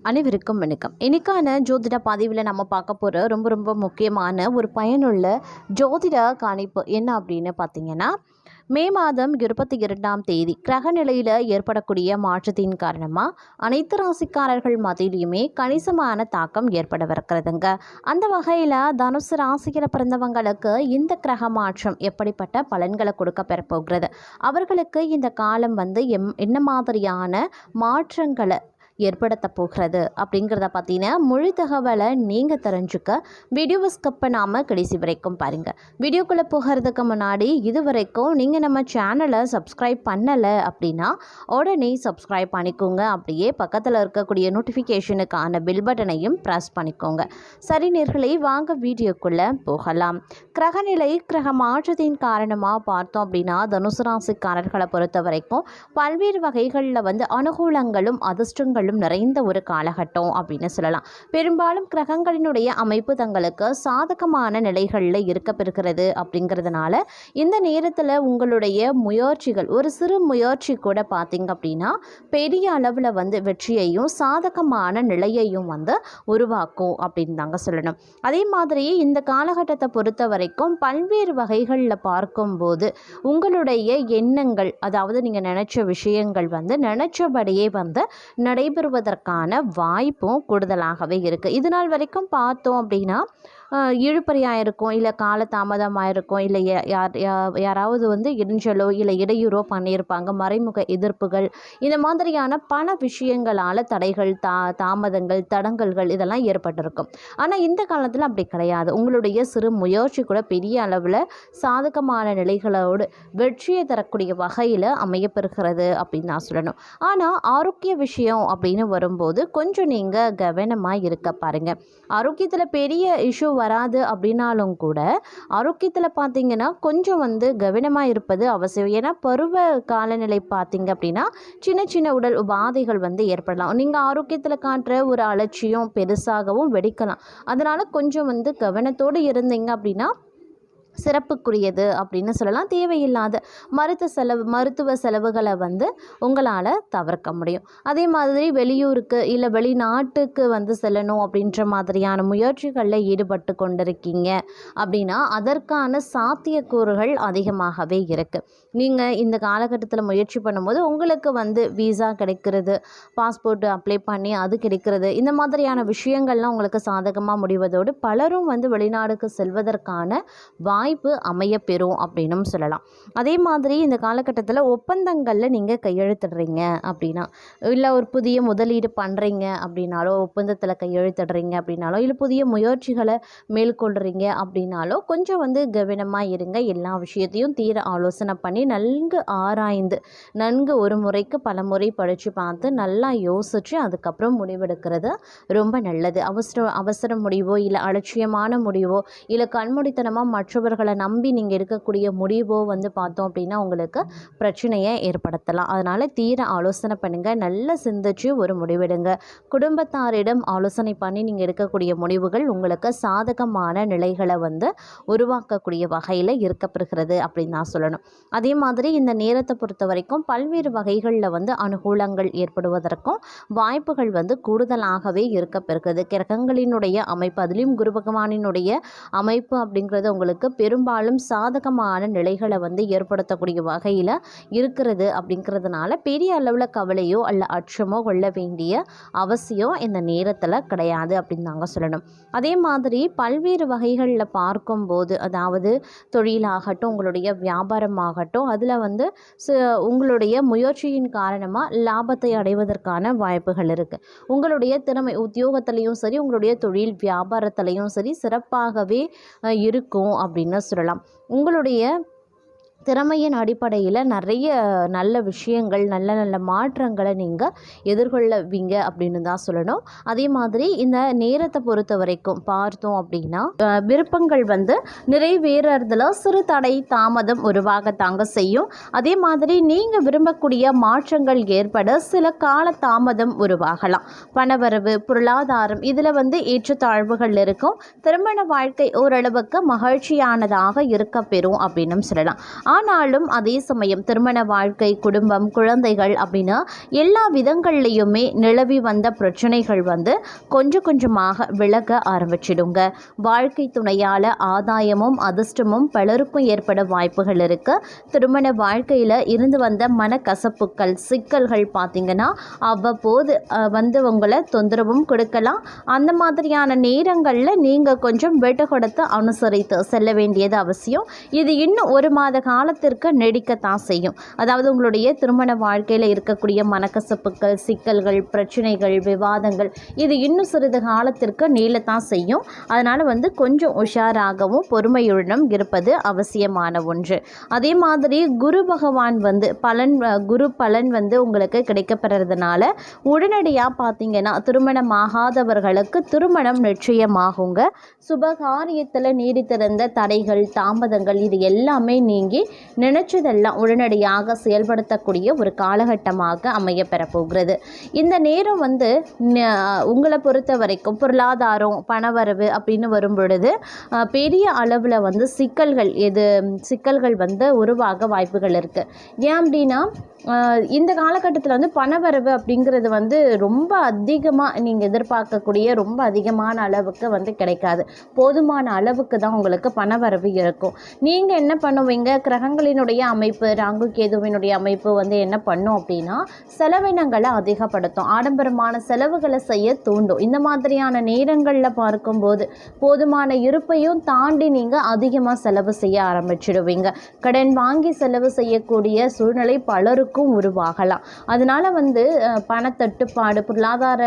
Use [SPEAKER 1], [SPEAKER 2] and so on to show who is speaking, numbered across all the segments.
[SPEAKER 1] அனைவருக்கும் வணக்கம். இன்னைக்கான ஜோதிட பதிவில் நம்ம பார்க்க போகிற ரொம்ப முக்கியமான ஒரு பயனுள்ள ஜோதிட கணிப்பு என்ன அப்படின்னு பார்த்தீங்கன்னா, மே மாதம் 22ஆம் தேதி கிரக நிலையில் ஏற்படக்கூடிய மாற்றத்தின் காரணமாக அனைத்து ராசிக்காரர்கள் மத்தியிலையுமே கணிசமான தாக்கம் ஏற்படவிருக்கிறதுங்க. அந்த வகையில் தனுசு ராசியில் பிறந்தவங்களுக்கு இந்த கிரக மாற்றம் எப்படிப்பட்ட பலன்களை கொடுக்க பெறப்போகிறது, அவர்களுக்கு இந்த காலம் என்ன மாதிரியான மாற்றங்களை ஏற்படுத்த போகிறது அப்படிங்கிறத பற்றின முழு தகவலை நீங்கள் தெரிஞ்சுக்க வீடியோவை ஸ்கிப் பண்ணாமல் கடைசி வரைக்கும் பாருங்கள். வீடியோக்குள்ளே போகிறதுக்கு முன்னாடி இது வரைக்கும் நீங்கள் நம்ம சேனலை சப்ஸ்கிரைப் பண்ணலை அப்படின்னா உடனே சப்ஸ்கிரைப் பண்ணிக்கோங்க. அப்படியே பக்கத்தில் இருக்கக்கூடிய நோட்டிஃபிகேஷனுக்கான பெல் பட்டனையும் ப்ரெஸ் பண்ணிக்கோங்க. சரி நேயர்களே, வாங்க வீடியோக்குள்ளே போகலாம். கிரகநிலை கிரக மாற்றத்தின் காரணமாக பார்த்தோம் அப்படின்னா தனுசு ராசிக்காரர்களை பொறுத்த வரைக்கும் பல்வேறு வகைகளில் அனுகூலங்களும் அதிர்ஷ்டங்களும் நிறைந்த ஒரு காலகட்டம் அப்படின்னு சொல்லலாம். பெரும்பாலும் கிரகங்களினுடைய அமைப்பு தங்களுக்கு சாதகமான நிலைகளில் இருக்க பெறுகிறது. அப்படிங்கிறதுனால இந்த நேரத்தில் உங்களுடைய முயற்சிகள், ஒரு சிறு முயற்சி கூட பார்த்தீங்க அப்படின்னா பெரிய அளவில் வெற்றியையும் சாதகமான நிலையையும் உருவாக்கும் அப்படின்னு தாங்க சொல்லணும். அதே மாதிரி இந்த காலகட்டத்தை பொறுத்த வரைக்கும் பல்வேறு வகைகளில் பார்க்கும்போது உங்களுடைய எண்ணங்கள், அதாவது நீங்கள் நினைச்ச விஷயங்கள் நினைச்சபடியே நடைபெறுவதற்கான வாய்ப்பும் கூடுதலாகவே இருக்குது. இது நாள் வரைக்கும் பார்த்தோம் அப்படின்னா இழுபறியாக இருக்கும், இல்லை காலதாமதமாக இருக்கும், இல்லை யாராவது இடைஞ்சலோ இல்லை இடையூறோ பண்ணியிருப்பாங்க, மறைமுக எதிர்ப்புகள், இந்த மாதிரியான பல விஷயங்களால் தடைகள், தாமதங்கள், தடங்கல்கள் இதெல்லாம் ஏற்பட்டிருக்கும். ஆனால் இந்த காலத்தில் அப்படி கிடையாது. உங்களுடைய சிறு முயற்சி கூட பெரிய அளவில் சாதகமான நிலைகளோடு வெற்றியை தரக்கூடிய வகையில் அமையப்பெறுகிறது அப்படின்னு நான் சொல்லணும். ஆனால் ஆரோக்கிய விஷயம் அப்படின்னு வரும்போது கொஞ்சம் நீங்கள் கவனமாக இருக்க பாருங்கள். ஆரோக்கியத்தில் பெரிய இஷ்யூ வராது அப்படின்னாலும் கூட ஆரோக்கியத்தில் பார்த்தீங்கன்னா கொஞ்சம் கவனமாக இருப்பது அவசியம். ஏன்னா பருவ காலநிலை பார்த்தீங்க அப்படின்னா சின்ன உடல் உபாதைகள் ஏற்படலாம். நீங்கள் ஆரோக்கியத்தில் காட்டுற ஒரு அலட்சியம் பெருசாகவும் வெடிக்கலாம். அதனால் கொஞ்சம் கவனத்தோடு இருந்தீங்க அப்படின்னா சிறப்புக்குரியது அப்படின்னு சொல்லலாம். தேவையில்லாத மருத்துவ செலவுகளை உங்களால் தவிர்க்க முடியும். அதே மாதிரி வெளியூருக்கு இல்லை வெளிநாட்டுக்கு செல்லணும் அப்படின்ற மாதிரியான முயற்சிகளில் ஈடுபட்டு கொண்டிருக்கீங்க அப்படின்னா அதற்கான சாத்தியக்கூறுகள் அதிகமாகவே இருக்குது. நீங்கள் இந்த காலகட்டத்தில் முயற்சி பண்ணும்போது உங்களுக்கு வீசா கிடைக்கிறது, பாஸ்போர்ட் அப்ளை பண்ணி அது கிடைக்கிறது, இந்த மாதிரியான விஷயங்கள்லாம் உங்களுக்கு சாதகமாக முடிவதோடு பலரும் வெளிநாடுக்கு செல்வதற்கான வாய்ப்பு அமையப்பெறும் அப்படின்னும் சொல்லலாம். அதே மாதிரி இந்த காலகட்டத்தில் ஒப்பந்தங்களில் நீங்கள் கையெழுத்திடுறீங்க அப்படின்னா, இல்லை ஒரு புதிய முதலீடு பண்ணுறீங்க அப்படின்னாலோ, ஒப்பந்தத்தில் கையெழுத்திடுறீங்க அப்படின்னாலோ, இல்லை புதிய முயற்சிகளை மேற்கொள்கிறீங்க அப்படின்னாலோ கொஞ்சம் கவனமாக இருங்க. எல்லா விஷயத்தையும் தீர ஆலோசனை பண்ணி நன்கு ஆராய்ந்து நன்கு ஒரு முறைக்கு பல முறை படித்து பார்த்து நல்லா யோசித்து அதுக்கப்புறம் முடிவெடுக்கிறது ரொம்ப நல்லது. அவசர முடிவோ இல்லை அலட்சியமான முடிவோ இல்லை கண்மூடித்தனமாக மற்றவர்களை நம்பி நீங்கள் எடுக்கக்கூடிய முடிவோ பார்த்தோம் அப்படின்னா உங்களுக்கு பிரச்சனையை ஏற்படுத்தலாம். அதனால் தீர ஆலோசனை பண்ணுங்கள், நல்லா சிந்திச்சு ஒரு முடிவெடுங்க. குடும்பத்தாரிடம் ஆலோசனை பண்ணி நீங்கள் எடுக்கக்கூடிய முடிவுகள் உங்களுக்கு சாதகமான நிலைகளை உருவாக்கக்கூடிய வகையில் இருக்கப்பெறுகிறது அப்படின்னு நான் சொல்லணும். அதே மாதிரி இந்த நேரத்தை பொறுத்த வரைக்கும் பல்வேறு வகைகளில் அனுகூலங்கள் ஏற்படுவதற்கும் வாய்ப்புகள் கூடுதலாகவே இருக்கப்பெறுகிறது. கிரகங்களினுடைய அமைப்பு, அதிலும் குரு பகவானினுடைய அமைப்பு அப்படிங்கிறது உங்களுக்கு பெரும்பாலும் சாதகமான நிலைகளை ஏற்படுத்தக்கூடிய வகையில் இருக்கிறது. அப்படிங்கிறதுனால பெரிய அளவில் கவலையோ அல்ல அச்சமோ கொள்ள வேண்டிய அவசியம் இந்த நேரத்தில் கிடையாது அப்படின்னு தாங்க சொல்லணும். அதே மாதிரி பல்வேறு வகைகளில் பார்க்கும்போது, அதாவது தொழிலாகட்டும், உங்களுடைய வியாபாரமாகட்டும், அதில் உங்களுடைய முயற்சியின் காரணமாக லாபத்தை அடைவதற்கான வாய்ப்புகள் இருக்குது. உங்களுடைய திறமை உத்தியோகத்திலையும் சரி, உங்களுடைய தொழில் வியாபாரத்திலையும் சரி சிறப்பாகவே இருக்கும் அப்படின்னு சொல்லலாம். உங்களுடைய திறமையின் அடிப்படையில் நிறைய நல்ல விஷயங்கள், நல்ல மாற்றங்களை நீங்கள் எதிர்கொள்வீங்க அப்படின்னு தான் சொல்லணும். அதே மாதிரி இந்த நேரத்தை பொறுத்த வரைக்கும் பார்த்தோம் அப்படின்னா விருப்பங்கள் நிறைவேறதில் சிறு தடை தாமதம் உருவாகத்தாங்க செய்யும். அதே மாதிரி நீங்கள் விரும்பக்கூடிய மாற்றங்கள் ஏற்பட சில கால தாமதம் உருவாகலாம். பணவரவு, பொருளாதாரம் இதில் ஏற்றத்தாழ்வுகள் இருக்கும். திருமண வாழ்க்கை ஓரளவுக்கு மகிழ்ச்சியானதாக இருக்க பெறும் அப்படின்னு சொல்லலாம். ஆனாலும் அதே சமயம் திருமண வாழ்க்கை, குடும்பம், குழந்தைகள் அப்படின்னு எல்லா விதங்கள்லையுமே நிலவி வந்த பிரச்சனைகள் வந்து கொஞ்சம் கொஞ்சமாக விலக ஆரம்பிச்சிடுங்க. வாழ்க்கை துணையால் ஆதாயமும் அதிர்ஷ்டமும் பலருக்கும் ஏற்பட வாய்ப்புகள் இருக்குது. திருமண வாழ்க்கையில் இருந்து வந்த மனக்கசப்புக்கள், சிக்கல்கள் பார்த்திங்கன்னா அவ்வப்போது வந்து உங்களை தொந்தரவும் கொடுக்கலாம். அந்த மாதிரியான நேரங்களில் நீங்கள் கொஞ்சம் விட்டு கொடுத்து அனுசரித்து செல்ல வேண்டியது அவசியம். இது இன்னும் 1 மாத காலத்திற்கு நீடிக்கத்தான் செய்யும். அதாவது உங்களுடைய திருமண வாழ்க்கையில் இருக்கக்கூடிய மனக்கசப்புக்கள், சிக்கல்கள், பிரச்சனைகள், விவாதங்கள் இது இன்னும் சிறிது காலத்திற்கு நீளத்தான் செய்யும். அதனால் வந்து கொஞ்சம் உஷாராகவும் பொறுமையுடனும் இருப்பது அவசியமான ஒன்று. அதே மாதிரி குரு பகவான் வந்து குரு பலன் வந்து உங்களுக்கு கிடைக்கப்பெறதுனால உடனடியாக பார்த்தீங்கன்னா திருமணமாகாதவர்களுக்கு திருமணம் நிச்சயமாகுங்க. சுபகாரியத்தில் நீடித்திருந்த தடைகள், தாமதங்கள் இது எல்லாமே நீங்கி நினைச்சதெல்லாம் உடனடியாக செயல்படுத்தக்கூடிய ஒரு காலகட்டமாக அமைய பெறப்போகிறது. இந்த நேரம் வந்து உங்களை பொறுத்த வரைக்கும் பொருளாதாரம், பணவரவு அப்படின்னு வரும் பொழுது பெரிய அளவில் வந்து சிக்கல்கள் வந்து உருவாக வாய்ப்புகள் இருக்குது. ஏன் அப்படின்னா இந்த காலகட்டத்தில் வந்து பணவரவு அப்படிங்கிறது வந்து ரொம்ப அதிகமாக நீங்கள் எதிர்பார்க்கக்கூடிய ரொம்ப அதிகமான அளவுக்கு வந்து கிடைக்காது. போதுமான அளவுக்கு தான் உங்களுக்கு பணவரவு இருக்கும். நீங்கள் என்ன பண்ணுவீங்க, கிரகங்களினுடைய அமைப்பு, ராகு கேதுவினுடைய அமைப்பு வந்து என்ன பண்ணும் அப்படின்னா செலவினங்களை அதிகப்படுத்தும், ஆடம்பரமான செலவுகளை செய்ய தூண்டும். இந்த மாதிரியான நேரங்களில் பார்க்கும்போது போதுமான இருப்பையும் தாண்டி நீங்கள் அதிகமாக செலவு செய்ய ஆரம்பிச்சிடுவீங்க. கடன் வாங்கி செலவு செய்யக்கூடிய சூழ்நிலை பலருக்கும் உருவாகலாம். அதனால வந்து பணத்தட்டுப்பாடு, பொருளாதார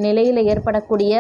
[SPEAKER 1] நிலையில் ஏற்படக்கூடிய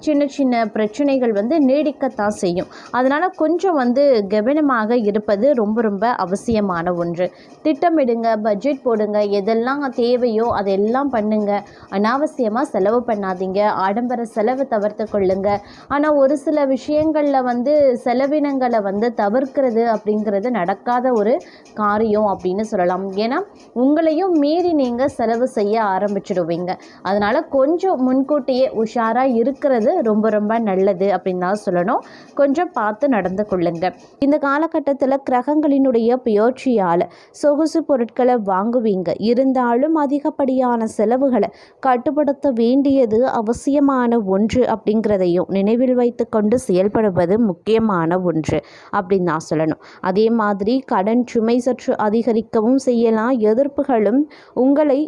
[SPEAKER 1] சின்ன சின்ன பிரச்சனைகள் வந்து நீடிக்கத்தான் செய்யும். அதனால கொஞ்சம் வந்து கவனமாக இருப்பது ரொம்ப ரொம்ப அவசியமான ஒன்று. திட்டமிடுங்க, பட்ஜெட் போடுங்க, எதெல்லாம் தேவையோ அதெல்லாம் பண்ணுங்க. அனாவசியமாக செலவு பண்ணாதீங்க, ஆடம்பர செலவு தவிர்த்து கொள்ளுங்க. ஆனால் ஒரு சில விஷயங்களில் வந்து செலவினங்களை வந்து தவிர்க்கிறது அப்படிங்கிறது நடக்காத ஒரு காரியம் அப்படின்னு சொல்லலாம். ஏன்னா உங்களையும் மீறி நீங்கள் செலவு செய்ய ஆரம்பிச்சிடுவீங்க. அதனால் கொஞ்சம் முன்கூட்டியே உஷாராக இருக்கிறது ரொம்ப ரொம்ப நல்லது அப்படின்னு தான் சொல்லணும். கொஞ்சம் பார்த்து நடந்து கொள்ளுங்க. இந்த காலகட்டத்தில் கிரகங்களினுடைய பெயர்ச்சியால் சொகுசு பொருட்களை வாங்குவீங்க. இருந்தாலும் அதிகப்படியான செலவுகளை கட்டுப்படுத்த வேண்டியது அவசியமான ஒன்று அப்படிங்கிறதையும் நினைவில் வைத்து கொண்டு செயல்படுவது முக்கியமான ஒன்று அப்படின்னு தான் சொல்லணும். அதே மாதிரி கடன் சுமை சற்று அதிகரிக்கவும் செய்யலாம். எதிர்ப்புகளும் உங்களை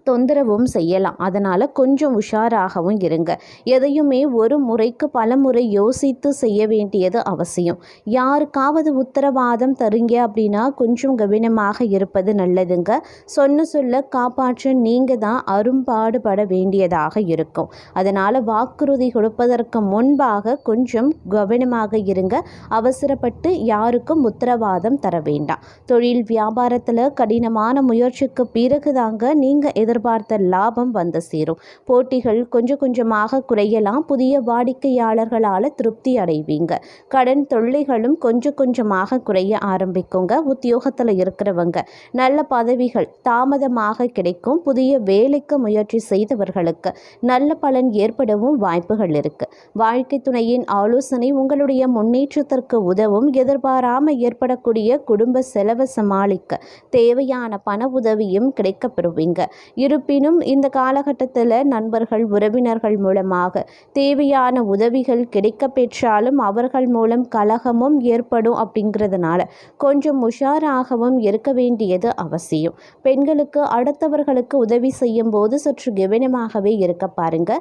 [SPEAKER 1] தொந்தரவும் செய்யலாம். அதனால் கொஞ்சம் உஷாராகவும் இருங்க. எதையுமே ஒரு முறைக்கு பல முறை யோசித்து செய்ய வேண்டியது அவசியம். யாருக்காவது உத்தரவாதம் தருங்க அப்படின்னா கொஞ்சம் கவனமாக இருப்பது நல்லதுங்க. சொல்ல காப்பாற்ற நீங்கள் தான் அரும்பாடுபட வேண்டியதாக இருக்கும். அதனால் வாக்குறுதி கொடுப்பதற்கு முன்பாக கொஞ்சம் கவனமாக இருங்க. அவசரப்பட்டு யாருக்கும் உத்தரவாதம் தர வேண்டாம். தொழில் வியாபாரத்தில் கடினமான முயற்சிக்கு பிறகு தாங்க நீங்கள் எதிர்பார்த்த லாபம் வந்து சேரும். போட்டிகள் கொஞ்சம் கொஞ்சமாக குறையலாம். புதிய வாடிக்கையாளர்களால் திருப்தி அடைவீங்க. கடன் தொல்லைகளும் கொஞ்சம் கொஞ்சமாக குறைய ஆரம்பிக்குங்க. உத்தியோகத்தில் இருக்கிறவங்க நல்ல பதவிகள் தாமதமாக கிடைக்கும். புதிய வேலைக்கு முயற்சி செய்தவர்களுக்கு நல்ல பலன் ஏற்படவும் வாய்ப்புகள் இருக்கு. வாழ்க்கை துணையின் ஆலோசனை உங்களுடைய முன்னேற்றத்திற்கு உதவும். எதிர்பாராமல் ஏற்படக்கூடிய குடும்ப செலவை சமாளிக்க தேவையான பண உதவியும் கிடைக்கப்பெறுவீங்க. இருப்பினும் இந்த காலகட்டத்தில் நண்பர்கள், உறவினர்கள் மூலமாக தேவையான உதவிகள் கிடைக்க பெற்றாலும் அவர்கள் மூலம் கலகமும் ஏற்படும். அப்படிங்கிறதுனால கொஞ்சம் உஷாராகவும் இருக்க வேண்டியது அவசியம். பெண்களுக்கு அடுத்தவர்களுக்கு உதவி செய்யும் போது சற்று கவனமாகவே இருக்க பாருங்க.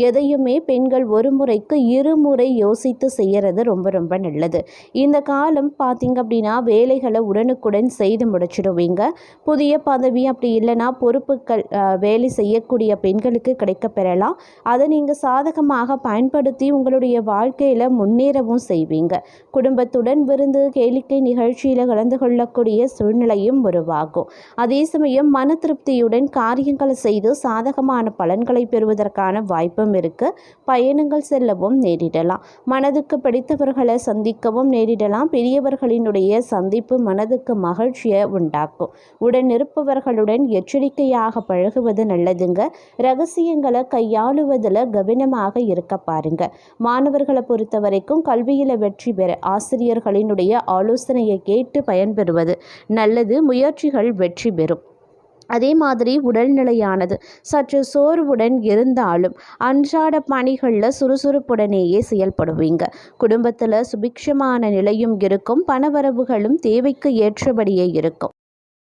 [SPEAKER 1] எதையுமே பெண்கள் ஒரு முறைக்கு 2 முறை யோசித்து செய்யறது ரொம்ப ரொம்ப நல்லது. இந்த காலம் பார்த்தீங்க அப்படின்னா வேலைகளை உடனுக்குடன் செய்து முடிச்சிடுவீங்க. புதிய பதவி அப்படி இல்லைன்னா பொறுப்புகள் வேலை செய்யக்கூடிய பெண்களுக்கு கிடைக்க பெறலாம். அதை நீங்கள் சாதகமாக பயன்படுத்தி உங்களுடைய வாழ்க்கையில் முன்னேறவும் செய்வீங்க. குடும்பத்துடன் விருந்து, கேளிக்கை நிகழ்ச்சியில் கலந்து கொள்ளக்கூடிய சூழ்நிலையும் உருவாகும். அதே சமயம் மன திருப்தியுடன் காரியங்களை செய்து சாதகமான பலன்களை பெறுவதற்கான வாய்ப்பும் இருக்கு. பயணங்கள் செல்லவும் நேரிடலாம். மனதுக்கு பிடித்தவர்களை சந்திக்கவும் நேரிடலாம். பெரியவர்களினுடைய சந்திப்பு மனதுக்கு மகிழ்ச்சியை உண்டாக்கும். உடன் இருப்பவர்களுடன் எச்சரிக்கையாக பழக பழகுவது நல்லதுங்க. ரகசியங்களை கையாளுவதில் கவனமாக இருக்க பாருங்க. மாணவர்களை பொறுத்த வரைக்கும் கல்வியில் வெற்றி பெற ஆசிரியர்களினுடைய ஆலோசனையை கேட்டு பயன்பெறுவது நல்லது. முயற்சிகள் வெற்றி பெறும். அதே மாதிரி உடல்நிலையானது சற்று சோர்வுடன் இருந்தாலும் அன்றாட பணிகளில் சுறுசுறுப்புடனேயே செயல்படுவீங்க. குடும்பத்தில் சுபிக்ஷமான நிலையும் இருக்கும். பணவரவுகளும் தேவைக்கு ஏற்றபடியே இருக்கும்.